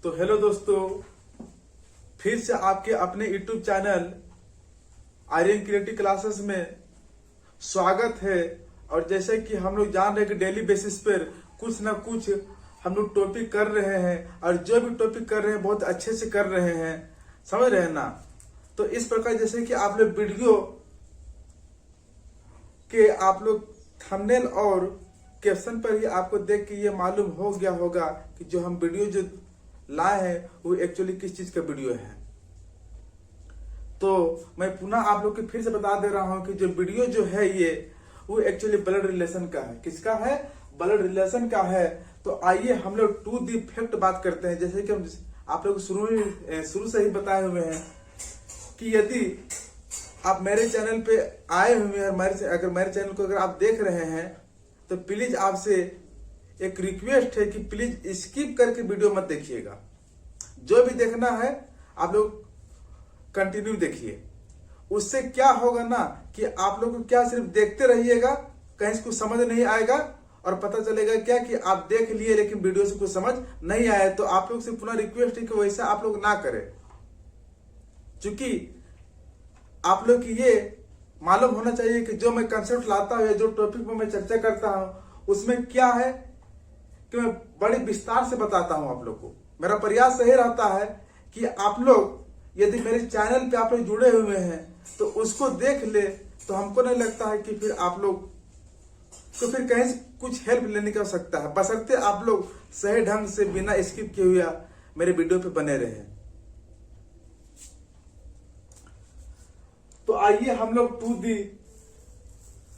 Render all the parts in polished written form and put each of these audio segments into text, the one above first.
तो हेलो दोस्तों, फिर से आपके अपने YouTube channel Aryan creative classes में स्वागत है। और जैसे कि हम लोग जान रहे हैं कि डेली बेसिस पर कुछ ना कुछ हम लोग टॉपिक कर रहे हैं और जो भी टॉपिक कर रहे हैं बहुत अच्छे से कर रहे हैं, समझ रहे हैं ना। तो इस प्रकार जैसे कि आप लोग वीडियो के आप लोग थंबनेल और कैप्शन पर ही आपको देख के ये मालूम हो गया होगा कि जो हम वीडियो जो लाए हैं वो एक्चुअली किस चीज का वीडियो है। तो मैं पुनः आप लोग को फिर से बता दे रहा हूं कि जो वीडियो जो है ये वो एक्चुअली ब्लड रिलेशन का है। किसका है? ब्लड रिलेशन का है। तो आइए हम लोग टू दी फैक्ट बात करते हैं। जैसे कि हम आप लोग शुरू से ही बताए हुए हैं कि यदि आप मेरे चैनल पे आए हुए हैं, अगर मेरे चैनल को अगर आप देख रहे हैं तो प्लीज आपसे एक रिक्वेस्ट है कि प्लीज स्किप करके वीडियो मत देखिएगा। जो भी देखना है आप लोग कंटिन्यू देखिए। उससे क्या होगा ना कि आप लोग को क्या सिर्फ देखते रहिएगा, कहीं से कुछ समझ नहीं आएगा और पता चलेगा क्या कि आप देख लिए लेकिन वीडियो से कुछ समझ नहीं आया। तो आप लोग से पुनः रिक्वेस्ट है कि वैसा आप लोग ना करें, क्योंकि आप लोग की ये मालूम होना चाहिए कि जो मैं कंसेप्ट लाता हूं, जो टॉपिक में मैं चर्चा करता हूं, उसमें क्या है कि मैं बड़े विस्तार से बताता हूं आप लोग को। मेरा प्रयास यही रहता है कि आप लोग यदि मेरे चैनल पे आप लोग जुड़े हुए हैं तो उसको देख ले, तो हमको नहीं लगता है कि फिर आप लोग तो फिर कहीं से कुछ हेल्प लेने की आवश्यकता है, बशर्ते आप लोग सही ढंग से बिना स्किप किए हुए मेरे वीडियो पे बने रहे। तो आइए हम लोग टू दी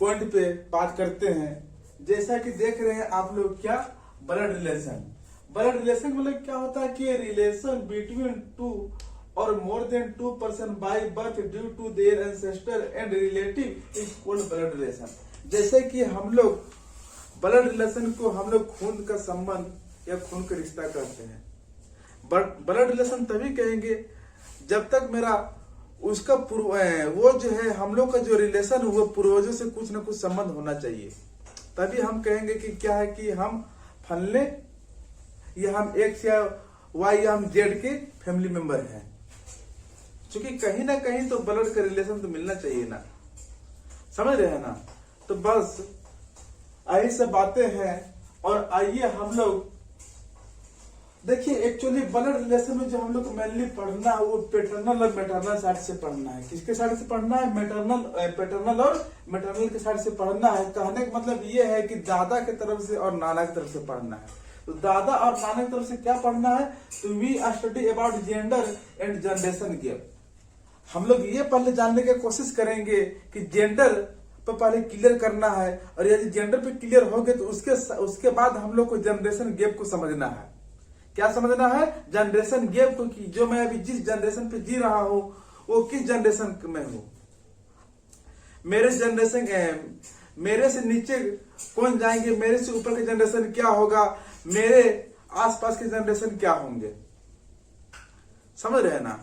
पॉइंट पे बात करते हैं। जैसा कि देख रहे हैं आप लोग, क्या ब्लड रिलेशन। ब्लड रिलेशन मतलब क्या होता है कि रिलेशन बिटवीन टू और more than 2 person by birth due to their ancestor and relative is called blood relation. जैसे कि हम लोग ब्लड रिलेशन को हम लोग खून का संबंध या खून का रिश्ता करते हैं। ब्लड रिलेशन तभी कहेंगे जब तक मेरा उसका वो जो है हम लोग का जो रिलेशन वो पूर्वजों से कुछ ना कुछ संबंध होना चाहिए, तभी हम कहेंगे कि क्या है कि हम फलने या हम एक्स या वाई या हम जेड के फैमिली मेंबर हैं। क्योंकि कहीं ना कहीं तो ब्लड का रिलेशन तो मिलना चाहिए ना, समझ रहे हैं ना। तो बस यही सब बातें हैं। और आइए हम लोग देखिए, एक्चुअली ब्लड रिलेशन में जो हम लोग को मेनली पढ़ना है वो पैटर्नल और मैटरनल साइड से पढ़ना है। किसके साइड से पढ़ना है? पैटर्नल और मैटरनल के साइड से पढ़ना है। कहने का मतलब ये है कि दादा की तरफ से और नाना की तरफ से पढ़ना है। तो दादा और नाना की तरफ से क्या पढ़ना है? तो we study about gender and generation gap. हम लोग ये पहले जानने की कोशिश करेंगे कि जेंडर पर पहले क्लियर करना है, और यदि जेंडर पे क्लियर हो गए तो उसके बाद हम लोग को जनरेशन गैप को समझना है। क्या समझना है? जनरेशन गैप को, कि जो मैं अभी जिस जनरेशन पे जी रहा हूं वो किस जनरेशन में हूं। मेरे जनरेशन मेरे से नीचे कौन जाएंगे, मेरे से ऊपर के जनरेशन क्या होगा, मेरे आसपास के जनरेशन क्या होंगे, समझ रहे हैं ना।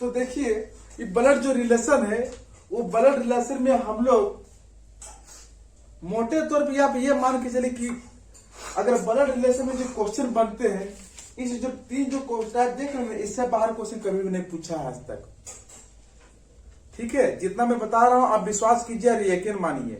तो देखिए, ये ब्लड जो रिलेशन है वो ब्लड रिलेशन में हम लोग मोटे तौर पे आप ये मान के चले कि अगर ब्लड रिलेशन में जो क्वेश्चन बनते हैं, इस जो 3 जो क्वेश्चन देख रहे हैं, इससे बाहर क्वेश्चन कभी भी नहीं पूछा है आज तक। ठीक है, जितना मैं बता रहा हूं आप विश्वास कीजिए और यकीन मानिए।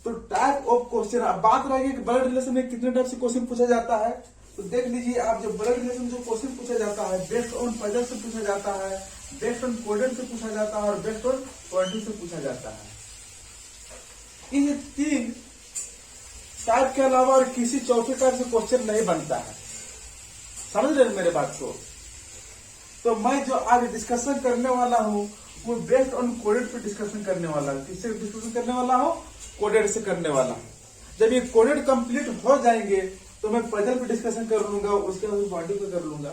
तो टाइप ऑफ क्वेश्चन, अब बात रहेगी कि ब्लड रिलेशन में कितने टाइप से क्वेश्चन पूछा जाता है। तो देख लीजिए आप, जो ब्लड रिलेशन जो क्वेश्चन पूछा जाता है बेस्ड ऑन पजल से पूछा जाता है, बेस्ड ऑन कोडेड से पूछा जाता है और बेस्ड ऑन पॉइंटिंग से पूछा जाता है। इन 3 टाइप के अलावा और किसी चौथे टाइप से क्वेश्चन नहीं बनता है। समझ रहे हैं मेरे बात को। तो मैं जो आज डिस्कशन करने वाला हूं वो बेस्ड ऑन कोडेड पे डिस्कशन करने वाला हूं। किससे डिस्कशन करने वाला हूं? कोडेड से करने वाला हूं। जब ये कोडेड कंप्लीट हो जाएंगे तो मैं पजल पे डिस्कशन कर लूंगा, उसके बाद पॉइंटिंग पे कर लूंगा।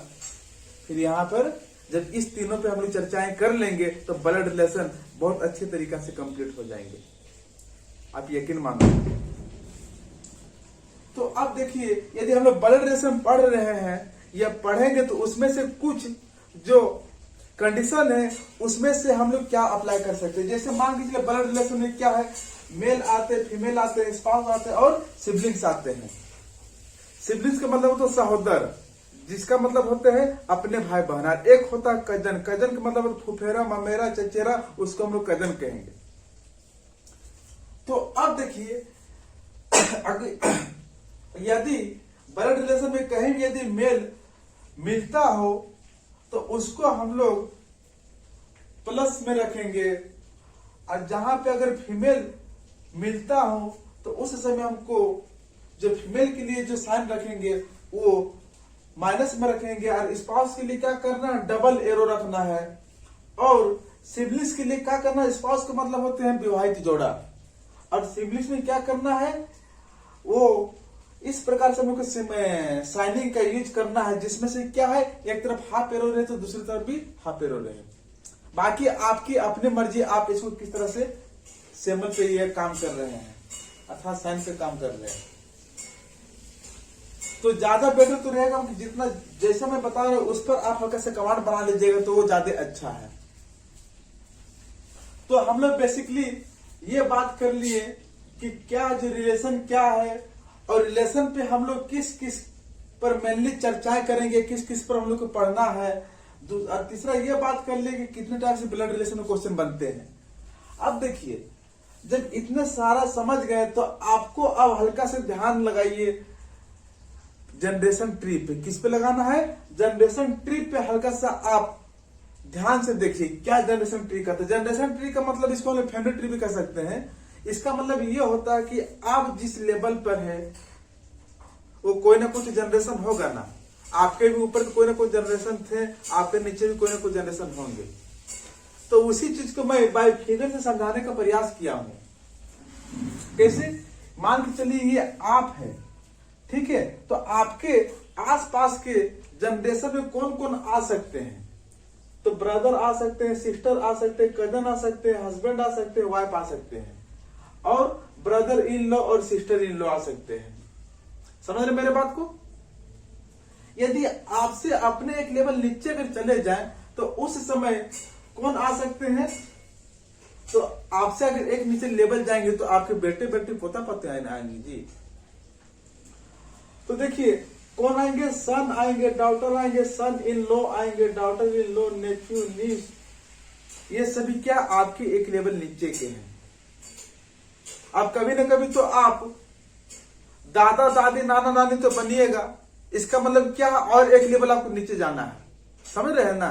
फिर यहाँ पर जब इस तीनों पे हम लोग चर्चाएं कर लेंगे तो ब्लड रिलेशन बहुत अच्छे तरीका से कंप्लीट हो जाएंगे, आप यकीन मानो। तो अब देखिए, यदि हम लोग ब्लड रिलेशन पढ़ रहे हैं या पढ़ेंगे तो उसमें से कुछ जो कंडीशन है उसमें से हम लोग क्या अप्लाई कर सकते हैं। जैसे मान लीजिए ब्लड रिलेशन में क्या है, मेल आते, फीमेल आते, स्पाउस आते और सिबलिंग्स आते हैं। सिबलिंग्स का मतलब होता है सहोदर, जिसका मतलब होते हैं अपने भाई बहन। एक होता है कजन, कजन का मतलब फुफेरा, ममेरा, चचेरा, उसको हम लोग कजन कहेंगे। तो अब देखिए यदि ब्लड रिलेशन में कहीं भी यदि मेल मिलता हो तो उसको हम लोग प्लस में रखेंगे, और जहां पे अगर फीमेल मिलता हो तो उस समय हमको जो फीमेल के लिए जो साइन रखेंगे वो माइनस में रखेंगे, और स्पाउस के लिए क्या करना है, डबल एरो रखना है। और सिबलिंग्स के लिए क्या करना है, स्पाउस का मतलब होते हैं विवाहित जोड़ा, और सिबलिंग्स में क्या करना है, वो इस प्रकार से हमको साइनिंग का यूज करना है, जिसमें से क्या है, एक तरफ हाफ एरो रहे तो दूसरी तरफ भी हाफ एरो रहे। बाकी आपकी अपनी मर्जी, आप इसको किस तरह से सिंबल पे ये काम कर रहे हैं अर्थात साइन से काम कर रहे हैं। तो ज्यादा बेटर तो रहेगा कि जितना जैसा मैं बता रहा हूं उस पर आप हल्का से कमांड बना लीजिएगा तो वो ज्यादा अच्छा है। तो हम लोग बेसिकली ये बात कर लिए कि क्या जो रिलेशन क्या है, और रिलेशन पे हम लोग किस किस पर मेनली चर्चाएं करेंगे, किस किस पर हम लोग को पढ़ना है। और तीसरा ये बात कर ले कि कितने टाइप से ब्लड रिलेशन में क्वेश्चन बनते हैं। अब देखिए जब इतने सारा समझ गए तो आपको अब हल्का से ध्यान लगाइए जनरेशन ट्री पे। किस पे लगाना है, जनरेशन ट्री पे हल्का सा आप ध्यान से देखिए क्या जनरेशन ट्री कहते हैं। जनरेशन ट्री का मतलब इसको हम फैमिली ट्री भी कह सकते हैं। इसका मतलब ये होता है कि आप जिस लेवल पर है वो कोई ना कुछ जनरेशन होगा ना, आपके भी ऊपर कोई ना कोई जनरेशन थे, आपके नीचे भी कोई ना कोई जनरेशन होंगे। तो उसी चीज को मैं बाय फिगर से समझाने का प्रयास किया हूं। कैसे, मान के चलिए ये आप है, ठीक है, तो आपके आसपास के जनरेशन में कौन कौन आ सकते हैं, तो ब्रदर आ सकते हैं, सिस्टर आ सकते हैं, कजन आ सकते हैं, हस्बैंड आ सकते हैं, वाइफ आ सकते हैं, और ब्रदर इन लॉ और सिस्टर इन लॉ आ सकते हैं। समझ रहे मेरे बात को। यदि आपसे अपने एक लेवल नीचे अगर चले जाएं तो उस समय कौन आ सकते हैं, तो आपसे अगर एक नीचे लेवल जाएंगे तो आपके बेटे बेटे पोता पोते आएंगे जी। तो देखिए कौन आएंगे, सन आएंगे, डॉटर आएंगे, सन इन लॉ आएंगे, डॉटर इन लॉ, नेफ्यू, नीस, ये सभी क्या आपके एक लेवल नीचे के हैं। अब कभी ना कभी तो आप दादा दादी नाना नानी तो बनिएगा, इसका मतलब क्या, और एक लेवल आपको नीचे जाना है। समझ रहे हैं ना।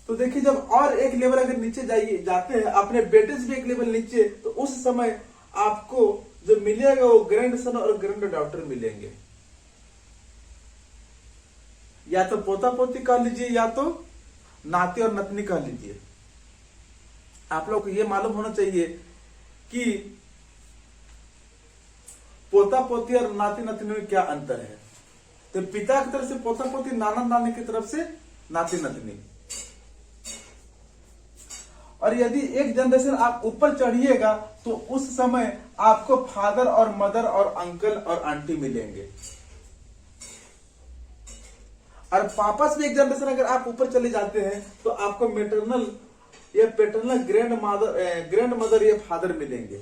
तो देखिए जब और एक लेवल अगर नीचे जाते हैं, अपने बेटे से भी एक लेवल नीचे, तो उस समय आपको जो मिलेगा वो ग्रैंड सन और ग्रैंड डॉटर मिलेंगे। या तो पोता पोती कह लीजिए या तो नाती और नतनी कह लीजिए। आप लोग को ये मालूम होना चाहिए कि पोता पोती और नाती नतनी में क्या अंतर है। तो पिता की तरफ से पोता पोती, नाना नानी की तरफ से नाती नतनी। और यदि एक जनरेशन आप ऊपर चढ़िएगा तो उस समय आपको फादर और मदर और अंकल और आंटी मिलेंगे। और वापस भी एक जनरेशन अगर आप ऊपर चले जाते हैं तो आपको मेटरनल या पेटर्नल ग्रैंड मदर या फादर मिलेंगे।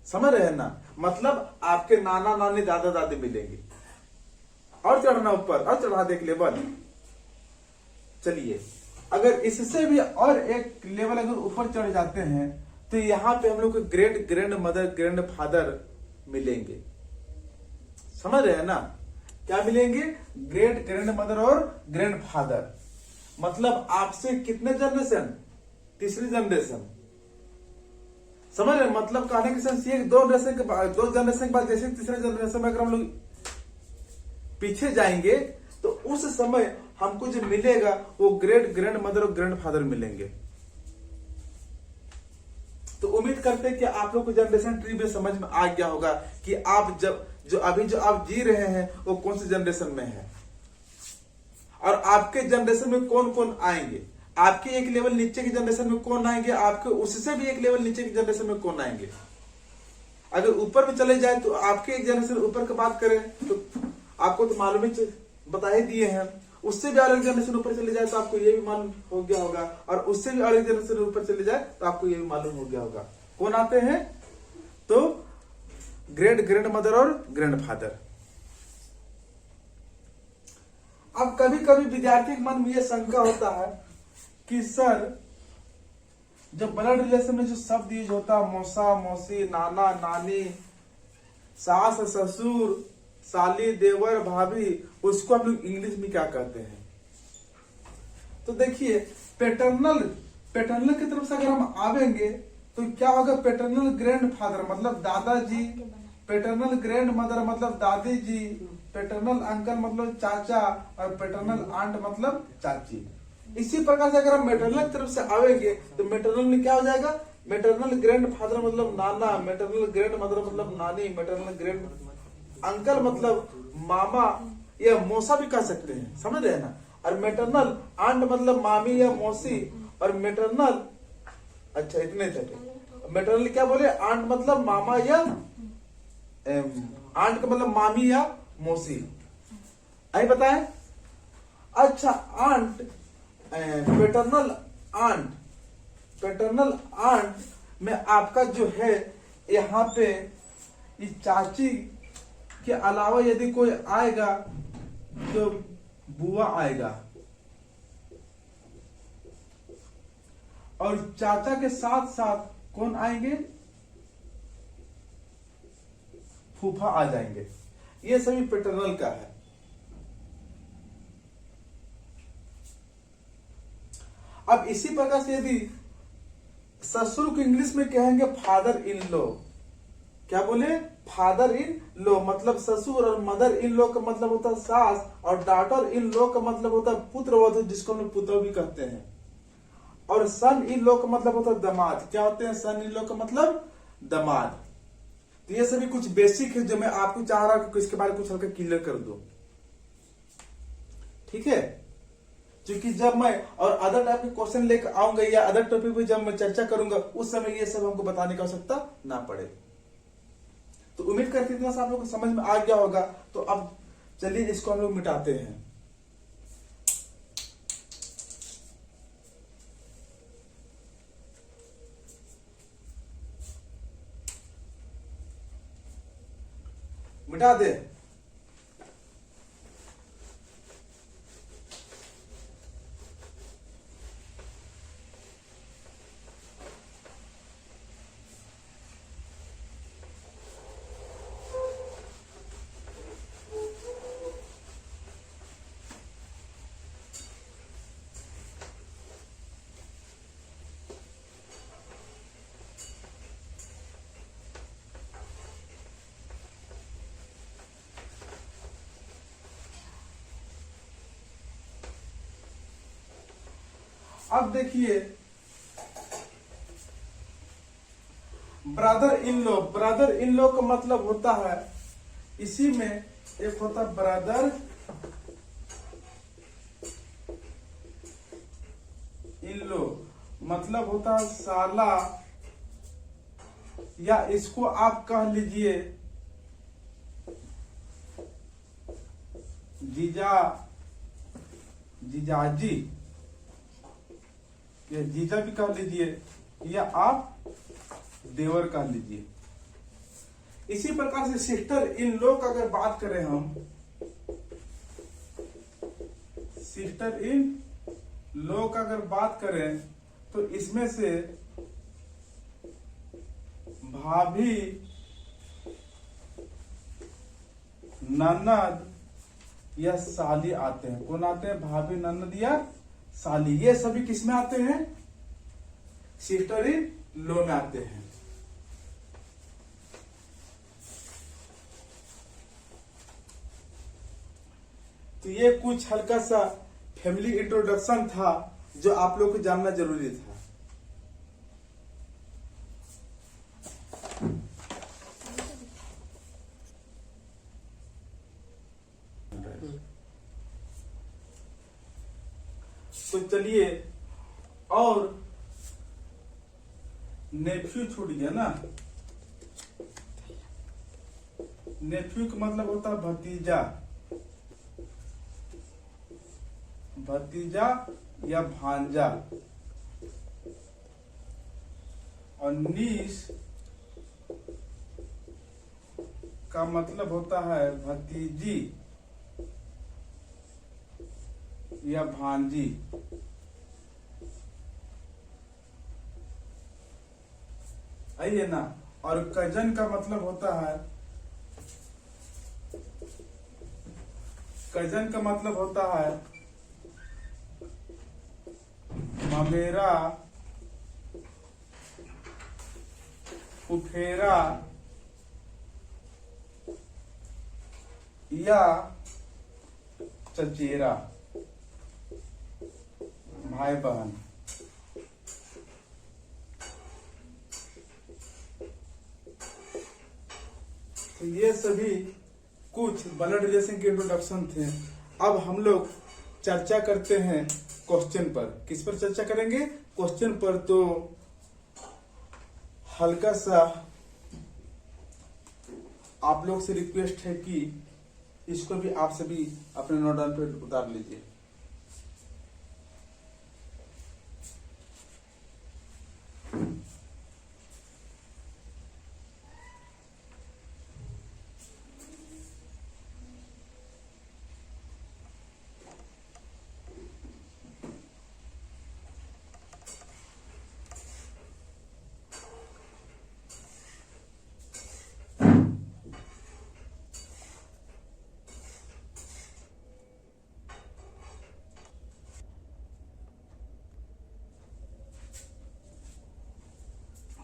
समझ रहे हैं ना, मतलब आपके नाना नानी दादा दादी मिलेंगे। और चढ़ना ऊपर, और चढ़ा दे एक लेवल। चलिए अगर इससे भी और एक लेवल अगर ऊपर चढ़ जाते हैं तो यहां पे हम लोग को great grand mother grand father मिलेंगे। समझ रहे हैं ना, क्या मिलेंगे, ग्रेट ग्रैंड मदर और ग्रैंड फादर। मतलब आपसे कितने जनरेशन, तीसरी जनरेशन। समझ रहे हैं, मतलब कहने की सेंस ये दो जनरेशन के बाद जैसे तीसरे जनरेशन में अगर हम लोग पीछे जाएंगे तो उस समय हमको जो मिलेगा वो ग्रेट ग्रैंड मदर और ग्रैंड फादर मिलेंगे। तो उम्मीद करते हैं कि आप लोग को जनरेशन ट्री में समझ में आ गया होगा कि आप जो आप जी रहे हैं वो कौन सी जनरेशन में है, और आपके जनरेशन में कौन कौन आएंगे। आपके एक लेवल नीचे की जनरेशन में कौन आएंगे, आपके उससे भी एक लेवल नीचे की जनरेशन में कौन आएंगे। अगर ऊपर में चले जाए तो आपके एक जनरेशन ऊपर की बात करें तो आपको तो मालूम ही बता ही दिए हैं। उससे भी अलग जनरेशन ऊपर चले जाए तो आपको ये भी मालूम हो गया होगा, और उससे भी अलग जनरेशन ऊपर चले जाए तो आपको ये भी मालूम हो गया होगा कौन आते हैं। तो ग्रेट ग्रैंड मदर और ग्रैंडफादर। अब कभी कभी विद्यार्थी के मन में यह शंका होता है कि सर जब ब्लड रिलेशन में जो शब्द यूज होता है, मौसा मौसी, नाना नानी, सास ससुर, साली देवर भाभी, उसको हम लोग इंग्लिश में क्या कहते हैं? तो देखिए पैटर्नल की तरफ से अगर हम आवेंगे तो क्या होगा? पैटर्नल ग्रैंडफादर मतलब दादाजी, पैटर्नल ग्रैंड मदर मतलब दादी जी, पैटर्नल अंकल मतलब चाचा, और पैटर्नल आंट मतलब चाची। इसी प्रकार से अगर हम मैटरनल की तरफ से आवेंगे तो मैटरनल में क्या हो जाएगा? मैटरनल ग्रैंडफादर मतलब नाना, मैटरनल ग्रैंड मदर मतलब नानी, मैटरनल ग्रैंड अंकल मतलब मामा या मौसा भी कह सकते हैं, समझ रहे हैं ना। और मैटरनल आंट मतलब मामी या मौसी, और मैटरनल, अच्छा इतने थे। मैटरनल क्या बोले? आंट मतलब मामा या आंट का मतलब मामी या मौसी, आई बताएं। अच्छा आंट, पैटर्नल आंट में आपका जो है यहाँ पे इस चाची के अलावा यदि कोई आएगा तो बुआ आएगा, और चाचा के साथ साथ कौन आएंगे? फूफा आ जाएंगे। ये सभी पैटर्नल का है। अब इसी प्रकार से यदि ससुर को इंग्लिश में कहेंगे फादर इन लॉ, क्या बोले? फादर इन लॉ मतलब ससुर, और मदर इन लॉ का मतलब होता है सास, और डॉटर इन लॉ का मतलब होता है पुत्रवधू, जिसको हम लोग पुत्र भी कहते हैं, और सन इन लॉ का मतलब होता है दामाद। क्या होते हैं सन इन लॉ का मतलब? दामाद। तो ये सभी कुछ बेसिक है जो मैं आपको चाह रहा हूं कि इसके बारे में कुछ हल्का क्लियर कर दो, ठीक है। क्योंकि जब मैं और अदर टाइप के क्वेश्चन लेकर आऊंगा या अदर टॉपिक पे जब मैं चर्चा करूंगा उस समय ये सब हमको बताने की आवश्यकता ना पड़े। तो उम्मीद करती हूं इतना आप लोगों को समझ में आ गया होगा। तो अब चलिए इसको हम लोग मिटाते हैं। मिटा दे। अब देखिए ब्रदर इन लॉ का मतलब होता है, इसी में एक होता है ब्रदर इन लॉ, मतलब होता है साला, या इसको आप कह लीजिए जीजाजी, या जीजा भी कह लीजिए, या आप देवर कह लीजिए। इसी प्रकार से सिस्टर इन लॉ का अगर बात करें हम, सिस्टर इन लॉ का अगर बात करें तो इसमें से भाभी, ननद या साली आते हैं। कौन आते हैं? भाभी, ननद या साली। ये सभी किस में आते हैं? सिस्टर इन लॉ में आते हैं। तो ये कुछ हल्का सा फैमिली इंट्रोडक्शन था जो आप लोग को जानना जरूरी था। तो चलिए, और नेफ्यू छूट गया ना। नेफ्यू का मतलब होता है भतीजा, भतीजा या भांजा। और नीस का मतलब होता है भतीजी या भांजी। आई है ना। और कजन का मतलब होता है, कजन का मतलब होता है ममेरा, फुफेरा या चचेरा, भाई बहन। तो ये सभी कुछ ब्लड रिलेशन के इंट्रोडक्शन थे। अब हम लोग चर्चा करते हैं क्वेश्चन पर। किस पर चर्चा करेंगे? क्वेश्चन पर। तो हल्का सा आप लोग से रिक्वेस्ट है कि इसको भी आप सभी अपने नोट डाउन पे उतार लीजिए।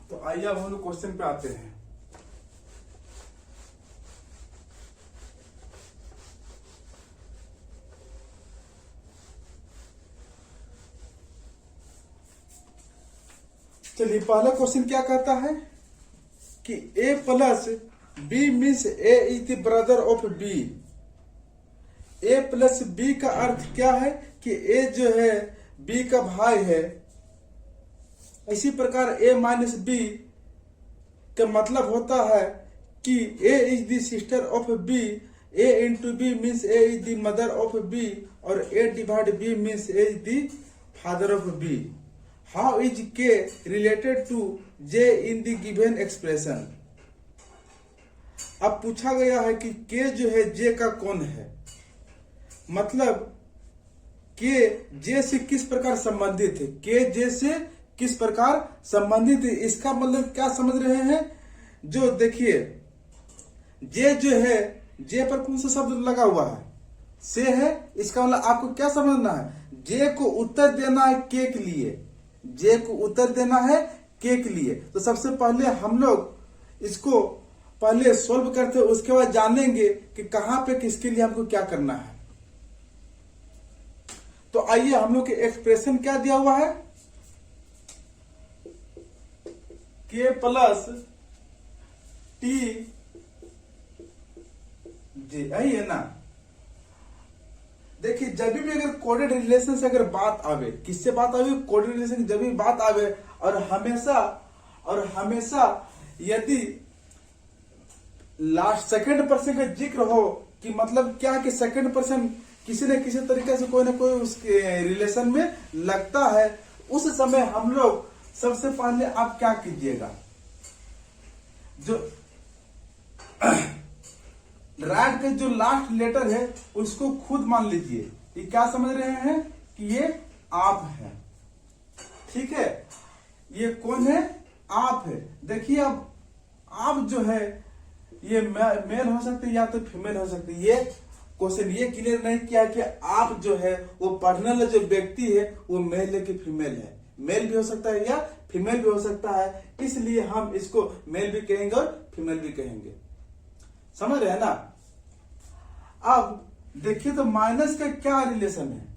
तो आइए अब हम लोग क्वेश्चन पे आते हैं। चलिए, पहला क्वेश्चन क्या कहता है कि A plus B means A is the brother of B। A plus B का अर्थ क्या है कि A जो है B का भाई है। इसी प्रकार A माइनस B का मतलब होता है कि A is the sister of B। A into B means A is the mother of B और A divide B means A is the father of B। How is K related to J in the given expression. अब पूछा गया है कि K जो है J का कौन है, मतलब K J से किस प्रकार संबंधित है, K J से किस प्रकार संबंधित है। इसका मतलब क्या समझ रहे हैं? जो देखिए J जो है, J पर कौन सा शब्द लगा हुआ है? से है। इसका मतलब आपको क्या समझना है? J को उत्तर देना है K के लिए, J को उत्तर देना है K के लिए। तो सबसे पहले हम लोग इसको पहले सोल्व करते हैं, उसके बाद जानेंगे कि कहां पे किसके लिए हमको क्या करना है। तो आइए, हम लोग के एक्सप्रेशन क्या दिया हुआ है? K प्लस T J, यही है ना। देखिए, जब भी अगर कोडेड रिलेशन से अगर बात आवे, किससे बात आवे? कोडेड रिलेशन जब भी बात आवे, और हमेशा यदि लास्ट सेकंड पर्सन का जिक्र हो, कि मतलब क्या कि सेकंड पर्सन किसी न किसी तरीके से कोई ना कोई उसके रिलेशन में लगता है, उस समय हम लोग सबसे पहले आप क्या कीजिएगा, जो रैड का जो लास्ट लेटर है उसको खुद मान लीजिए। ये क्या समझ रहे हैं कि ये आप है। ठीक है, ये कौन है? आप है। देखिए, अब आप जो है ये मेल हो सकते या तो फीमेल हो सकती है। ये क्वेश्चन ये क्लियर नहीं किया कि आप जो है वो पर्सनल जो व्यक्ति है वो मेल है कि फीमेल है। मेल भी हो सकता है या फीमेल भी हो सकता है, इसलिए हम इसको मेल भी कहेंगे और फीमेल भी कहेंगे। समझ रहे हैं ना। अब देखिए, तो माइनस का क्या रिलेशन है?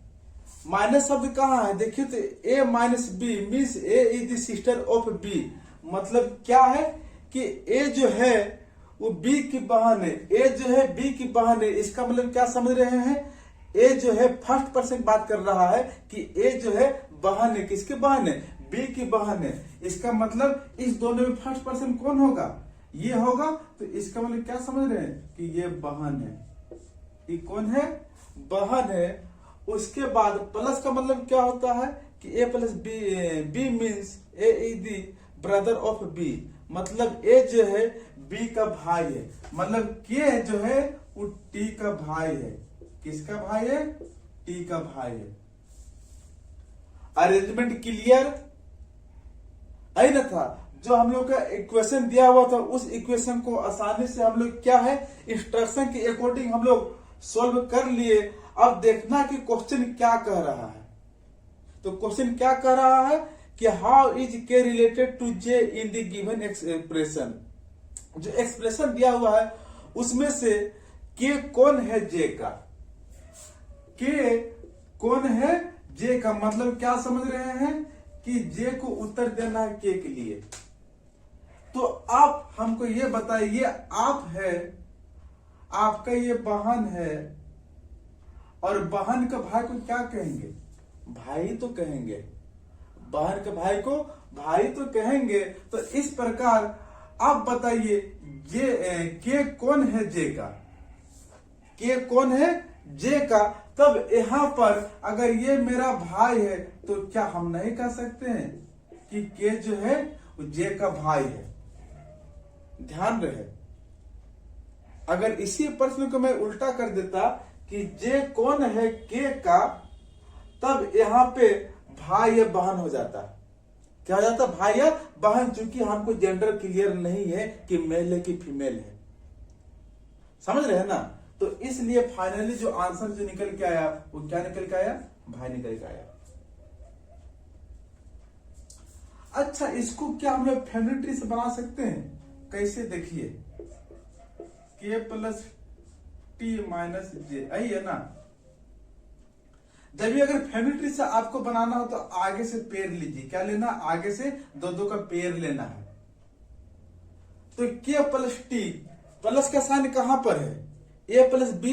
माइनस शब्द कहाँ है? देखिए, तो A minus B means A is the sister of B। मतलब क्या है कि A जो है वो B की बहन है, A जो है B की बहन है। इसका मतलब क्या समझ रहे हैं? A जो है फर्स्ट पर्सन बात कर रहा है कि A जो है बहन है। किसकी बहन है? B की बहन है। इसका मतलब इस दोनों में फर्स्ट पर्सन कौन होगा? ये होगा। तो इसका मतलब क्या समझ रहे हैं कि ये बहन है। ये कौन है? बहन है। उसके बाद प्लस का मतलब क्या होता है कि A plus B means A is the brother of B। मतलब ए जो है बी का भाई है, मतलब के जो है वो टी का भाई है। किसका भाई है? टी का भाई है। अरेंजमेंट क्लियर है ना? था जो हम लोग का इक्वेशन दिया हुआ था उस इक्वेशन को आसानी से हम लोग क्या है इंस्ट्रक्शन के अकॉर्डिंग हम लोग सॉल्व कर लिए। अब देखना कि क्वेश्चन क्या कह रहा है। तो क्वेश्चन क्या कह रहा है कि how is K related to J in the given expression. जो एक्सप्रेशन दिया हुआ है उसमें से के कौन है जे का, के कौन है जे का, मतलब क्या समझ रहे हैं कि जे को उत्तर देना है के के लिए। तो आप हमको ये बताइए, आप है, आपका ये बहन है और बहन का भाई को क्या कहेंगे? भाई तो कहेंगे। बहन के भाई को भाई तो कहेंगे। तो इस प्रकार आप बताइए जे के कौन है जे का, के कौन है जे का। तब यहां पर अगर ये मेरा भाई है तो क्या हम नहीं कह सकते हैं कि के जो है वो जे का भाई है? ध्यान रहे, अगर इसी प्रश्न को मैं उल्टा कर देता कि जे कौन है के का, तब यहां पे भाई या बहन हो जाता। क्या हो जाता? भाई या बहन, चूंकि हमको जेंडर क्लियर नहीं है कि मेल है कि फीमेल है। समझ रहे हैं ना? तो इसलिए फाइनली जो आंसर जो निकल के आया वो क्या निकल के आया? भाई निकल के आया। अच्छा, इसको क्या हम लोग फैमिली ट्री से बना सकते हैं? कैसे? देखिए, के प्लस टी माइनस जे, आई है ना। जब भी अगर फैमिली ट्री से आपको बनाना हो तो आगे से पेड़ लीजिए। क्या लेना? आगे से दो दो का पेड़ लेना है। तो के प्लस टी, प्लस का साइन कहां पर है? A plus B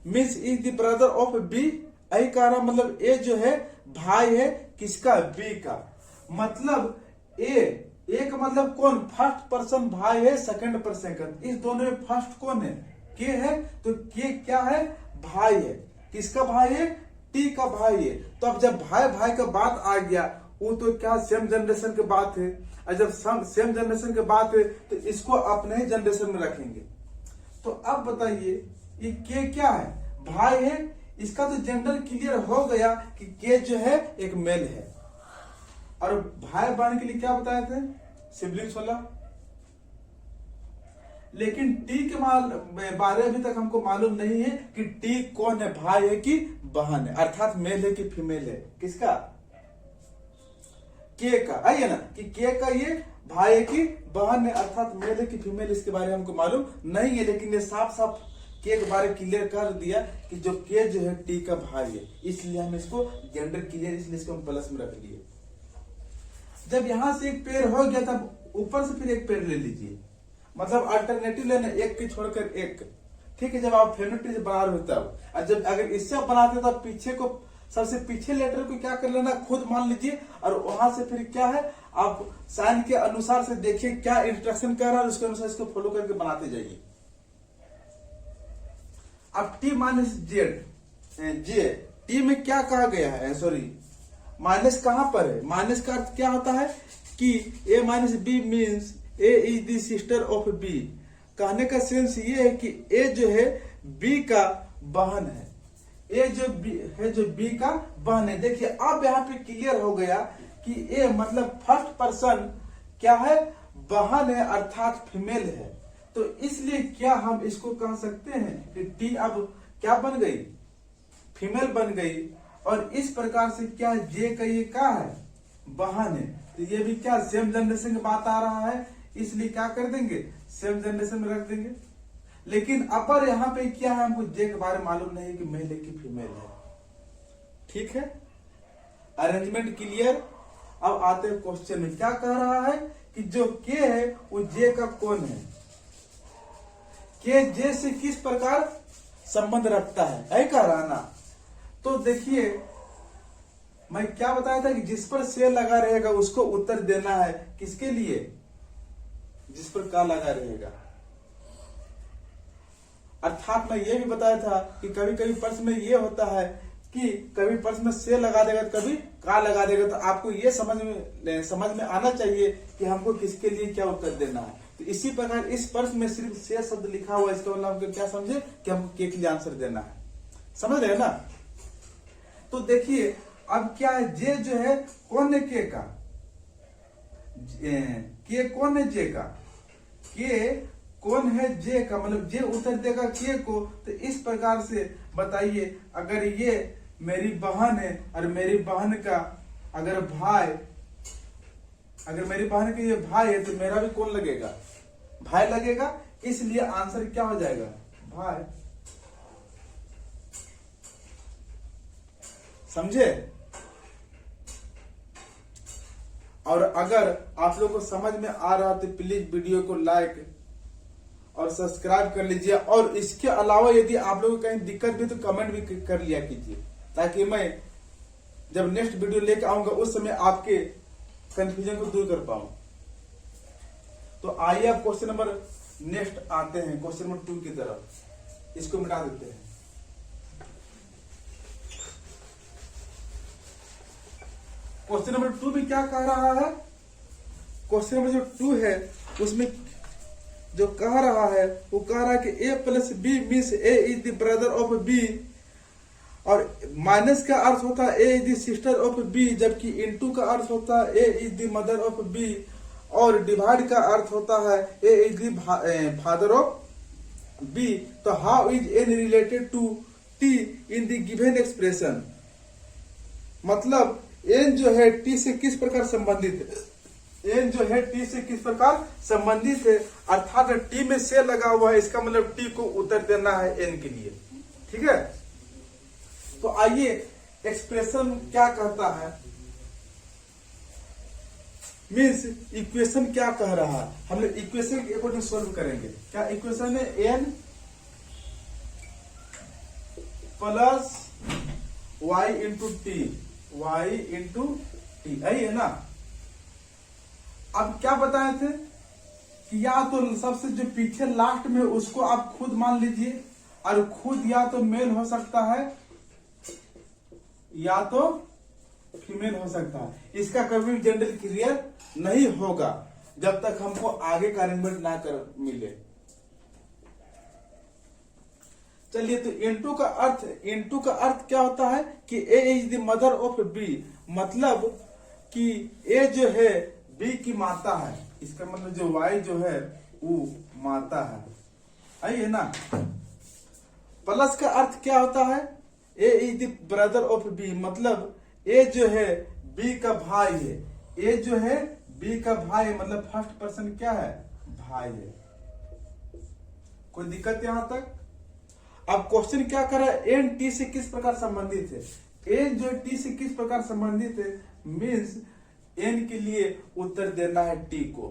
means is the brother of B. आई कह रहा, मतलब ए जो है भाई है किसका? बी का। मतलब ए का मतलब कौन? फर्स्ट पर्सन भाई है, सेकंड पर सेकंड। इस दोनों में फर्स्ट कौन है? के है। तो के क्या है? भाई है। किसका भाई है? टी का भाई है। तो अब जब भाई भाई का बात आ गया, वो तो क्या सेम जनरेशन की बात है। और जब सेम जनरेशन की बात है तो इसको अपने ही जनरेशन में रखेंगे। तो अब बताइए ये के क्या है? भाई है। इसका तो जेंडर क्लियर हो गया कि के जो है एक मेल है। और भाई बहन के लिए क्या बताए थे? सिबलिंग्स वाला। लेकिन टी के बारे अभी तक हमको मालूम नहीं है कि टी कौन है, भाई है कि बहन है, अर्थात मेल है कि फीमेल है। किसका? के का। आइए ना कि के का ये भाई है कि बहन है, अर्थात मेल है कि फीमेल, इसके बारे में हमको मालूम नहीं है। लेकिन ये साफ साफ के बारे क्लियर कर दिया कि जो के जो है टी का भाई है, इसलिए हम इसको जेंडर क्लियर, इसलिए इसको हम प्लस में रख लिए। जब यहां से एक पेड़ हो गया तब ऊपर से फिर एक पेड़ ले लीजिए, मतलब अल्टरनेटिव लेना, एक की छोड़कर एक। ठीक है, जब आप फैमिली ट्री से बना रहे हो तब। और जब अगर इससे आप बनाते हो तो पीछे को, सबसे पीछे लेटर को क्या कर लेना, खुद मान लीजिए। और वहां से फिर क्या है, आप साइन के अनुसार से देखिए क्या इंस्ट्रक्शन कर रहा है, उसके अनुसार इसको फॉलो करके बनाते जाइए। अब टी माइनस जेड, जे टी में क्या कहा गया है? सॉरी, माइनस कहां पर है? माइनस का अर्थ क्या होता है कि A minus B means A is the sister of B. कहने का सेंस ये है कि ए जो है बी का बहन है। ए जो बी है जो बी का बहन है। देखिए अब यहाँ पे क्लियर हो गया कि ए मतलब फर्स्ट पर्सन क्या है? बहन है, अर्थात फीमेल है। तो इसलिए क्या हम इसको कह सकते हैं कि टी अब क्या बन गई? फीमेल बन गई। और इस प्रकार से क्या जे का ये क्या है? बहन है। तो ये भी क्या सेम जनरेशन की बात आ रहा है, इसलिए क्या कर देंगे? सेम जनरेशन में रख देंगे। लेकिन अपर यहाँ पे क्या है? हमको जे के बारे में मालूम नहीं कि मेल है कि फीमेल है। ठीक है, अरेंजमेंट क्लियर। अब आते हैं क्वेश्चन में। क्या कह रहा है कि जो के है वो जे का कौन है? के जे से किस प्रकार संबंध रखता है, ऐ कह रहा ना। तो देखिए मैं क्या बताया था कि जिस पर से लगा रहेगा उसको उत्तर देना है। किसके लिए? जिस पर का लगा रहेगा। अर्थात मैं ये भी बताया था कि कभी कभी प्रश्न में ये होता है कि कभी प्रश्न में से लगा देगा, कभी का लगा देगा तो आपको ये समझ में आना चाहिए कि हमको किसके लिए क्या उत्तर देना है। तो इसी प्रकार इस प्रश्न में सिर्फ से शब्द लिखा हुआ, इसका मतलब हमको क्या समझे कि हमको के के लिए आंसर देना है। समझ रहे हैं ना। तो देखिए अब क्या है, जे जो है कौन है के का, के कौन है जे का, के कौन है जे का, मतलब जे उत्तर देगा के को। तो इस प्रकार से बताइए, अगर ये मेरी बहन है और मेरी बहन का अगर भाई, अगर मेरी बहन का ये भाई है तो मेरा भी कौन लगेगा, भाई लगेगा। इसलिए आंसर क्या हो जाएगा, भाई। समझे। और अगर आप लोग को समझ में आ रहा तो प्लीज वीडियो को लाइक और सब्सक्राइब कर लीजिए। और इसके अलावा यदि आप लोगों को कहीं दिक्कत भी तो कमेंट भी कर लिया कीजिए, ताकि मैं जब नेक्स्ट वीडियो लेकर आऊंगा उस समय आपके कंफ्यूजन को दूर कर पाऊं। तो आइए अब क्वेश्चन नंबर नेक्स्ट आते हैं, क्वेश्चन नंबर 2 की तरफ। इसको मिटा देते हैं। क्वेश्चन नंबर 2 में क्या कह रहा है, क्वेश्चन नंबर जो 2 है उसमें जो कह रहा है वो कह रहा है कि a plus B means a is the brother of b, और माइनस का अर्थ होता है a is the sister of b, जबकि इनटू का अर्थ होता है a is the mother of b, और डिवाइड का अर्थ होता है a is the father of b। तो how is n related to t in the given expression, मतलब n जो है t से किस प्रकार संबंधित है, n जो है t से किस प्रकार संबंधित है, अर्थात t में से लगा हुआ है, इसका मतलब t को उत्तर देना है n के लिए। ठीक है। तो आइए एक्सप्रेशन क्या कहता है, मीन्स इक्वेशन क्या कह रहा है, हम लोग इक्वेशन के अकॉर्डिंग सोल्व करेंगे। क्या इक्वेशन है, n plus y into T, y into T, है ना। अब क्या बताए थे कि या तो सबसे जो पीछे लास्ट में उसको आप खुद मान लीजिए, और खुद या तो मेल हो सकता है या तो फीमेल हो सकता है। इसका कभी भी जेंडर क्लियर नहीं होगा जब तक हमको आगे का अरेंजमेंट ना कर मिले। चलिए, तो इनटू का अर्थ क्या होता है कि a is the mother of b, मतलब कि a जो है b की माता है, इसका मतलब जो y जो है वो माता है ना। प्लस का अर्थ क्या होता है, a is the brother of b, मतलब a जो है b का भाई है, a जो है b का भाई है, मतलब फर्स्ट पर्सन क्या है, भाई है। कोई दिक्कत यहां तक। अब क्वेश्चन क्या कर रहा है, एन टी से किस प्रकार संबंधित है, एन जो टी से किस प्रकार संबंधित है, मीन्स एन के लिए उत्तर देना है टी को।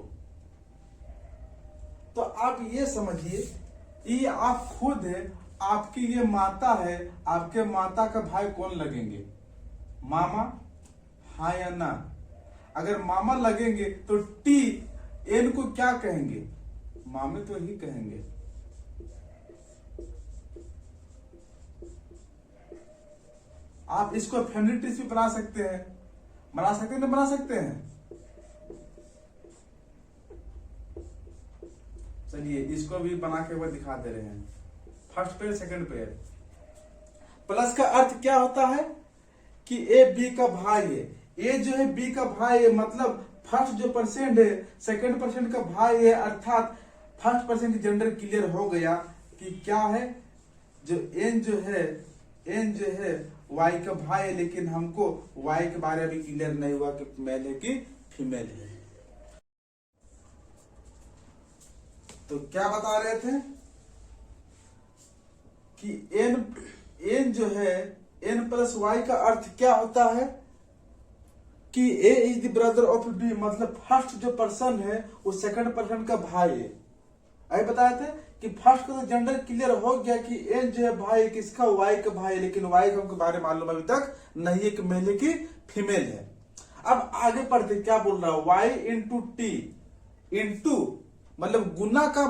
तो आप ये समझिए, ये आप खुद है, आपकी ये माता है, आपके माता का भाई कौन लगेंगे, मामा, हाँ या ना। अगर मामा लगेंगे तो टी एन को क्या कहेंगे, मामे तो ही कहेंगे। आप इसको फैमिली ट्री भी बना सकते हैं, बना सकते हैं। चलिए इसको भी बना के वो दिखा दे रहे हैं। First pair, second pair. Plus का अर्थ क्या होता है कि ए बी का भाई है, ए जो है बी का भाई है, मतलब फर्स्ट जो परसेंट है सेकंड परसेंट का भाई है, अर्थात फर्स्ट परसेंट की जेंडर क्लियर हो गया कि क्या है, जो एन जो है वाई का भाई है, लेकिन हमको वाई के बारे में क्लियर नहीं हुआ कि मेल है कि फीमेल है। तो क्या बता रहे थे कि एन जो है एन प्लस वाई का अर्थ क्या होता है कि A is the brother of B, मतलब फर्स्ट जो पर्सन है वो सेकंड पर्सन का भाई है। अभी बताए थे कि फर्स्ट का तो जेंडर क्लियर हो गया कि एन जो है भाई किसका, वाई का भाई, लेकिन वाई का हमको बारे में मालूम अभी तक नहीं है कि मेल है कि फीमेल है। अब आगे पढ़ते क्या बोल रहा है, वाई इंटू टी, इंटू मतलब गुना का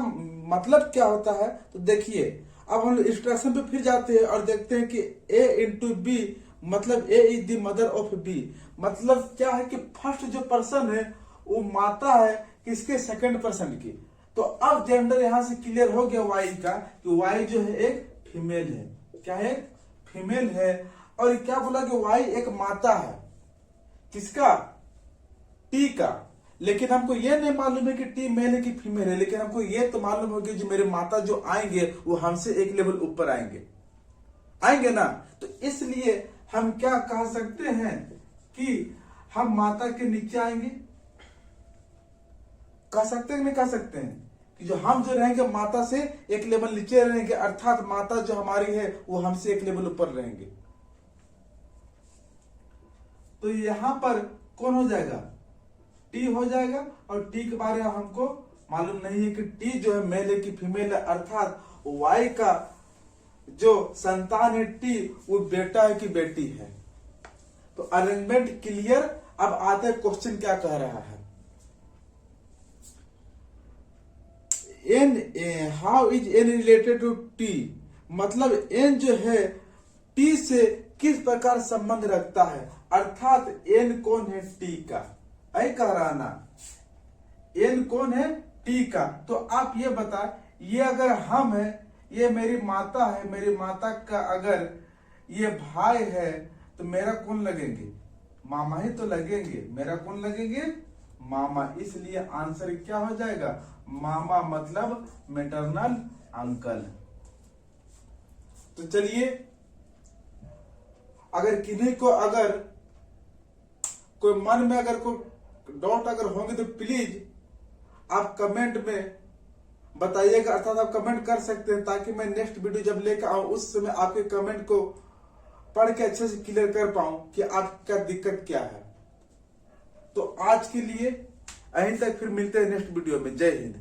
मतलब क्या होता है। तो देखिए अब हम इंस्ट्रक्शन पे फिर जाते हैं और देखते हैं कि a इंटू बी मतलब A is the mother of B. मतलब क्या है कि फर्स्ट जो पर्सन है वो माता है किसके, सेकंड पर्सन की। तो अब जेंडर यहां से क्लियर हो गया वाई का, कि वाई जो है एक फीमेल है। क्या है, फीमेल है। और क्या बोला कि वाई एक माता है, किसका, टी का। लेकिन हमको ये नहीं मालूम है कि टी मेल है कि फीमेल है, लेकिन हमको ये तो मालूम होगा जो मेरे माता जो आएंगे वो हमसे एक लेवल ऊपर आएंगे ना। तो इसलिए हम क्या कह सकते हैं कि हम माता के नीचे आएंगे, कह सकते हैं नहीं कह सकते हैं कि जो हम जो रहेंगे माता से एक लेवल नीचे रहेंगे, अर्थात माता जो हमारी है वो हमसे एक लेवल ऊपर रहेंगे। तो यहां पर कौन हो जाएगा, टी हो जाएगा। और टी के बारे में हमको मालूम नहीं है कि टी जो है मेल है कि फीमेल है, अर्थात वाई का जो संतान है टी वो बेटा है कि बेटी है। तो अरेंजमेंट क्लियर। अब आते क्वेश्चन क्या कह रहा है, N how is N related to T. मतलब एन जो है टी से किस प्रकार संबंध रखता है, अर्थात एन कौन है, टी का। ऐ कह रहा ना, एन कौन है, टी का। तो आप ये बता, ये अगर हम है, ये मेरी माता है, मेरी माता का अगर ये भाई है तो मेरा कौन लगेंगे, मामा ही तो लगेंगे। मेरा कौन लगेंगे, मामा। इसलिए आंसर क्या हो जाएगा, मामा मतलब मैटरनल अंकल। तो चलिए, अगर किन्हीं को अगर कोई मन में अगर कोई डाउट अगर होंगे तो प्लीज आप कमेंट में बताइएगा, अर्थात आप कमेंट कर सकते हैं, ताकि मैं नेक्स्ट वीडियो जब लेकर आऊं उस समय आपके कमेंट को पढ़ के अच्छे से क्लियर कर पाऊं कि आपका दिक्कत क्या है। तो आज के लिए यहीं तक, फिर मिलते हैं नेक्स्ट वीडियो में। जय हिंद।